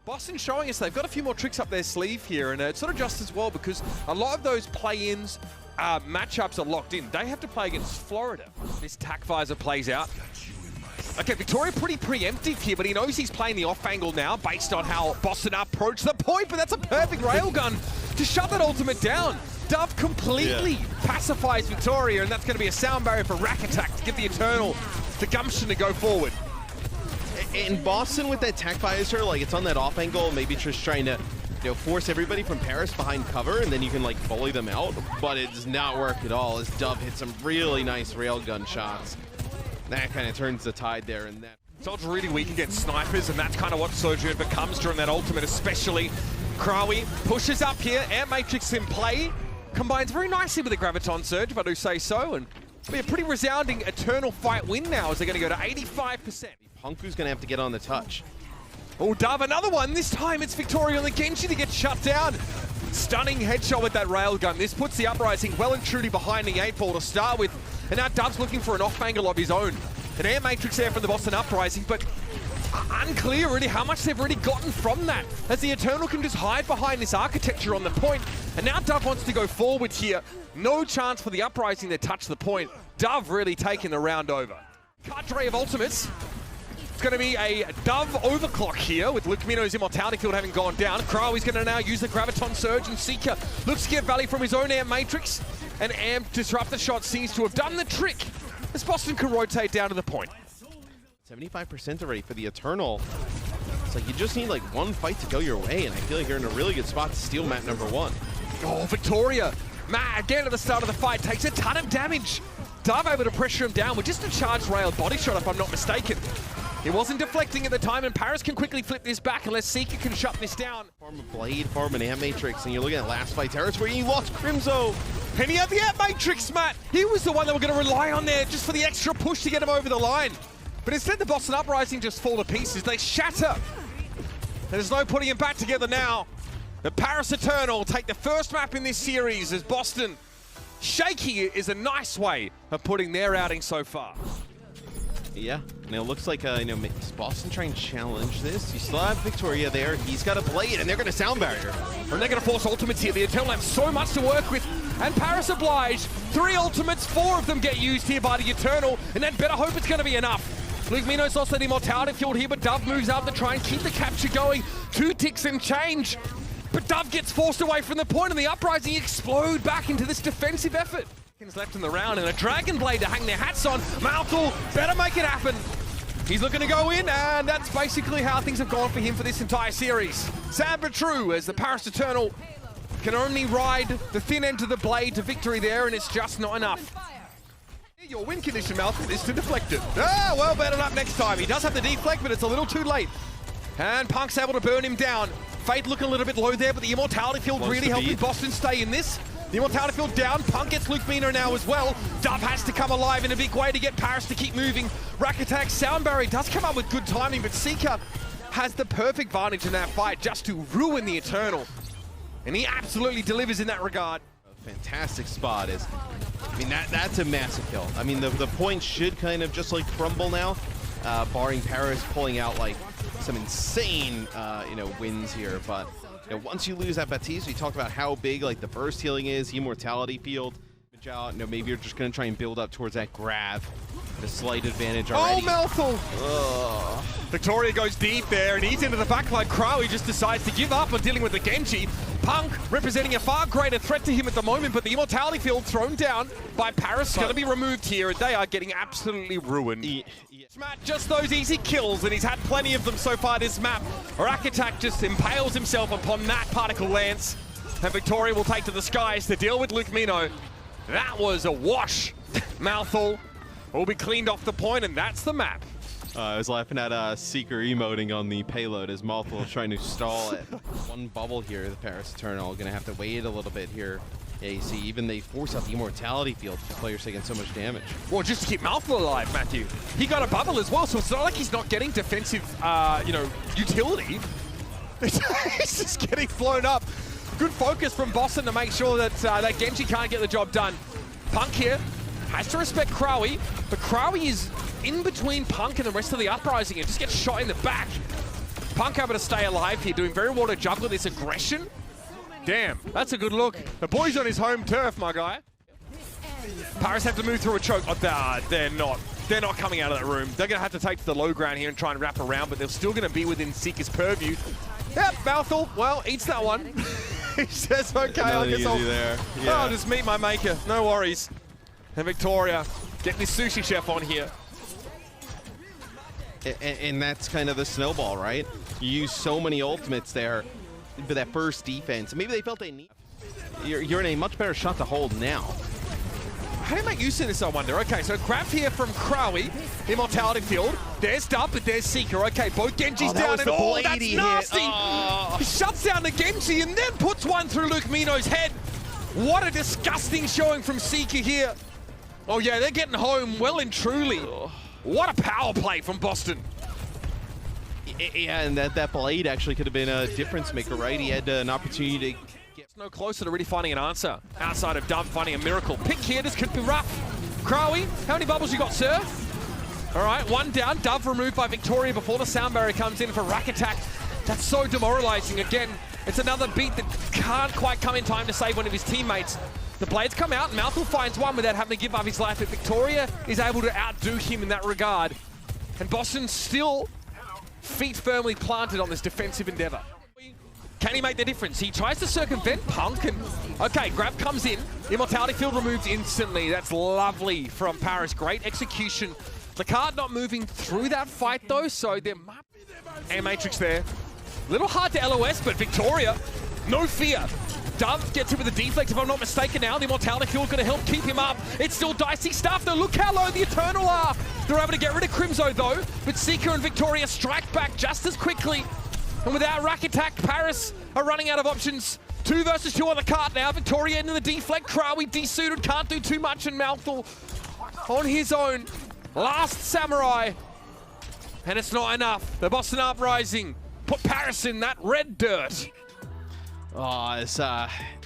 Boston showing us they've got a few more tricks up their sleeve here, and it's sort of just as well because a lot of those play-ins matchups are locked in. They have to play against Florida. This tack visor plays out. Okay, Victoria pretty preemptive here, but he knows he's playing the off angle now based on how Boston approach the point, but that's a perfect railgun to shut that ultimate down. Dove completely pacifies Victoria, and that's going to be a sound barrier for Rack Attack to give the Eternal the gumption to go forward. And Boston with that tack visor, like it's on that off angle, maybe just trying to force everybody from Paris behind cover, and then you can like bully them out, but it does not work at all as Dove hits some really nice railgun shots. That kind of turns the tide there, and that. Soldier really weak against snipers, and that's kind of what Sojourn becomes during that ultimate, especially. Krawi pushes up here, Air Matrix in play, combines very nicely with the Graviton Surge, if I do say so, and it'll be a pretty resounding Eternal fight win now as they're going to go to 85%. Punku's going to have to get on the touch. Oh, Dove, another one. This time it's Victoria on the Genji to get shut down. Stunning headshot with that railgun. This puts the Uprising well and truly behind the 8 ball to start with. And now Dove's looking for an off angle of his own. An air matrix there from the Boston Uprising, but unclear really how much they've already gotten from that, as the Eternal can just hide behind this architecture on the point. And now Dove wants to go forward here. No chance for the Uprising to touch the point. Dove really taking the round over. Cadre of ultimates. It's going to be a Dove overclock here with Lukmino's Immortality Field having gone down. Krawi's going to now use the Graviton Surge, and Seeker looks to get value from his own air matrix. And Amp Disruptor Shot seems to have done the trick as Boston can rotate down to the point. 75% already for the Eternal. It's like you just need like one fight to go your way, and I feel like you're in a really good spot to steal map number 1. Oh, Victoria. Matt, again at the start of the fight, takes a ton of damage. Dove able to pressure him down with just a charged rail body shot, if I'm not mistaken. He wasn't deflecting at the time, and Paris can quickly flip this back unless Seeker can shut this down. Form a Blade, form an Amp Matrix, and you're looking at last fight Terrace where he lost Crimzo. And he had the Amp Matrix, Matt. He was the one that we're going to rely on there just for the extra push to get him over the line. But instead, the Boston Uprising just fall to pieces. They shatter. There's no putting him back together now. The Paris Eternal take the first map in this series as Boston. Shaky is a nice way of putting their outing so far. Yeah, and it looks like, is Boston trying to challenge this? You still have Victoria there. He's got a Blade, and they're going to sound barrier. And they're going to force ultimates here. The Eternal have so much to work with. And Paris obliged. 3 ultimates, 4 of them get used here by the Eternal. And then better hope it's going to be enough. Lukmino's lost that Immortality Field here, but Dove moves out to try and keep the capture going. 2 ticks and change. But Dove gets forced away from the point, and the Uprising explode back into this defensive effort. Seconds left in the round, and a Dragon Blade to hang their hats on. Malthul better make it happen. He's looking to go in, and that's basically how things have gone for him for this entire series. Sad but true, as the Paris Eternal can only ride the thin end of the blade to victory there, and it's just not enough. Your win condition, Malthul, is to deflect it. Ah, well, better up next time. He does have the deflect, but it's a little too late. And Punk's able to burn him down. Fate looking a little bit low there, but the Immortality Field really helping Boston stay in this. The Immortality Field down, Punk gets Lukmino now as well. Dove has to come alive in a big way to get Paris to keep moving. Rack Attack, Sound Barrier does come up with good timing, but Seeker has the perfect vantage in that fight just to ruin the Eternal. And he absolutely delivers in that regard. A fantastic spot is, that's a massive kill. I mean, the point should kind of just like crumble now, barring Paris pulling out like some insane, wins here, but once you lose that Baptiste, we talked about how big like the burst healing is, Immortality Field. Maybe you're just going to try and build up towards that grab. The slight advantage already. Oh, Malthul! Victoria goes deep there, and he's into the backline. Krawi just decides to give up on dealing with the Genji. Punk representing a far greater threat to him at the moment, but the Immortality Field thrown down by Paris, going to be removed here, and they are getting absolutely ruined. Matt, just those easy kills, and he's had plenty of them so far this map. Rack Attack just impales himself upon that particle lance, and Victoria will take to the skies to deal with Lukmino. That was a wash. Malthul will be cleaned off the point, and that's the map. I was laughing at Seeker emoting on the payload as Malthul is trying to stall it. One bubble here, the Paris Eternal going to have to wait a little bit here. Yeah, you see, even they force out the Immortality Field. The player's taking so much damage. Well, just to keep Malthul alive, Matthew. He got a bubble as well, so it's not like he's not getting defensive, utility. He's just getting blown up. Good focus from Boston to make sure that that Genji can't get the job done. Punk here has to respect Krawi, but Krawi is in between Punk and the rest of the Uprising and just gets shot in the back. Punk able to stay alive here, doing very well to juggle this aggression. Damn, that's a good look. The boy's on his home turf, my guy. Paris have to move through a choke. Oh, they're not. They're not coming out of that room. They're going to have to take to the low ground here and try and wrap around, but they're still going to be within Seeker's purview. Yep, Mouthful, well, eats that one. He says, okay, I guess I'll just meet my maker. No worries. And Victoria, get this sushi chef on here. And that's kind of the snowball, right? You use so many ultimates there for that first defense. Maybe they felt they need. You're in a much better shot to hold now. How do you make use of this, I wonder? Okay, so grab here from Krawi, Immortality Field. There's Dub, but there's Seeker. Okay, both Genji's down, and that's nasty! He shuts down the Genji and then puts one through Luke Mino's head. What a disgusting showing from Seeker here. Oh yeah, they're getting home well and truly. What a power play from Boston. Yeah, and that blade actually could have been a difference maker, right? He had an opportunity to get no closer to really finding an answer outside of Dub finding a miracle. Pick here, this could be rough. Krawi, how many bubbles you got, sir? All right, one down. Dove removed by Victoria before the sound barrier comes in for rack attack. That's so demoralizing. Again, it's another beat that can't quite come in time to save one of his teammates. The blades come out, and Mouthful finds one without having to give up his life, but Victoria is able to outdo him in that regard. And Boston still feet firmly planted on this defensive endeavor. Can he make the difference? He tries to circumvent Punk, and okay, grab comes in. Immortality Field removed instantly. That's lovely from Paris. Great execution. The card not moving through that fight though, so there might be a Matrix there. Little hard to LOS, but Victoria, no fear. Dove gets him with a deflect, if I'm not mistaken now. The Immortality Field going to help keep him up. It's still dicey stuff though. Look how low the Eternal are. They're able to get rid of Crimzo though, but Seeker and Victoria strike back just as quickly. And without rack attack, Paris are running out of options. 2 versus 2 on the cart now. Victoria into the deflect. Krawi desuited, can't do too much, and Mouthful on his own. Last Samurai. And it's not enough. The Boston Uprising put Paris in that red dirt. Oh, it's,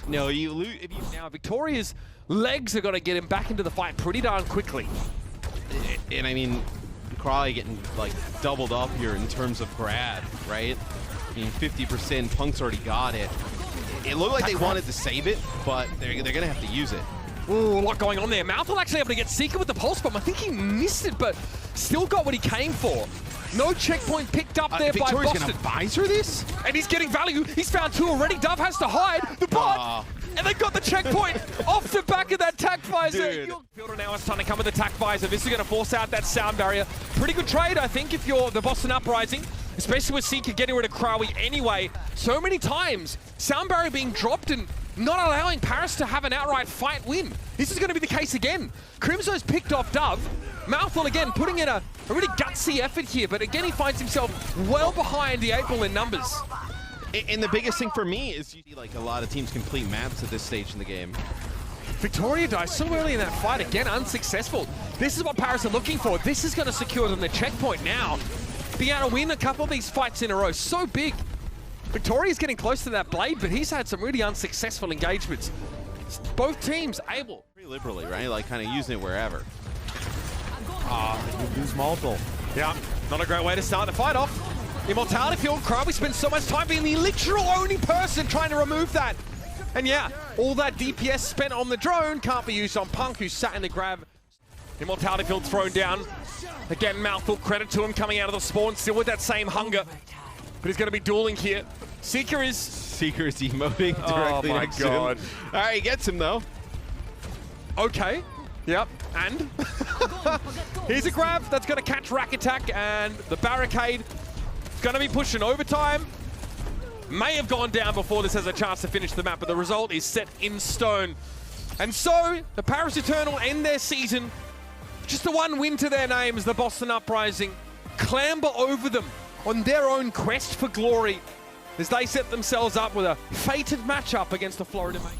no, you lose. Now, Victoria's legs are going to get him back into the fight pretty darn quickly. And I mean, Crawley getting, like, doubled up here in terms of grab, right? I mean, 50%, Punk's already got it. It looked like they wanted to save it, but they're going to have to use it. Ooh, a lot going on there. Mouthful actually able to get Seeker with the pulse bomb. I think he missed it, but still got what he came for. No checkpoint picked up there by Boston. Victoria's gonna visor this? And he's getting value. He's found 2 already. Dove has to hide the bot. And they got the checkpoint off the back of that tack visor. Fielder now is trying to come with the tack visor. This is going to force out that sound barrier. Pretty good trade, I think, if you're the Boston Uprising, especially with Seeker getting rid of Krawi anyway. So many times, sound barrier being dropped and not allowing Paris to have an outright fight win. This is going to be the case again. Crimzo's picked off Dove. Mouthful again putting in a really gutsy effort here, but again he finds himself well behind the 8 ball in numbers. And the biggest thing for me is you see like a lot of teams complete maps at this stage in the game. Victoria dies so early in that fight, again unsuccessful. This is what Paris are looking for. This is going to secure them the checkpoint now. Being able to win a couple of these fights in a row, so big. Victoria's getting close to that blade, but he's had some really unsuccessful engagements. Both teams able. Pretty liberally, right? Like kind of using it wherever. You lose multiple. Yeah, not a great way to start the fight off. Immortality Field, Krabi spends so much time being the literal only person trying to remove that. And yeah, all that DPS spent on the drone can't be used on Punk, who's sat in the grab. Immortality Field thrown down. Again, Mouthful, credit to him coming out of the spawn, still with that same hunger. But he's going to be dueling here. Seeker is emoting directly next to him. All right, he gets him though. Okay. Yep, and here's a grab that's going to catch Rack Attack, and the barricade is going to be pushing overtime. May have gone down before this has a chance to finish the map, but the result is set in stone. And so, the Paris Eternal end their season. Just the one win to their names, the Boston Uprising clamber over them on their own quest for glory as they set themselves up with a fated matchup against the Florida Mate.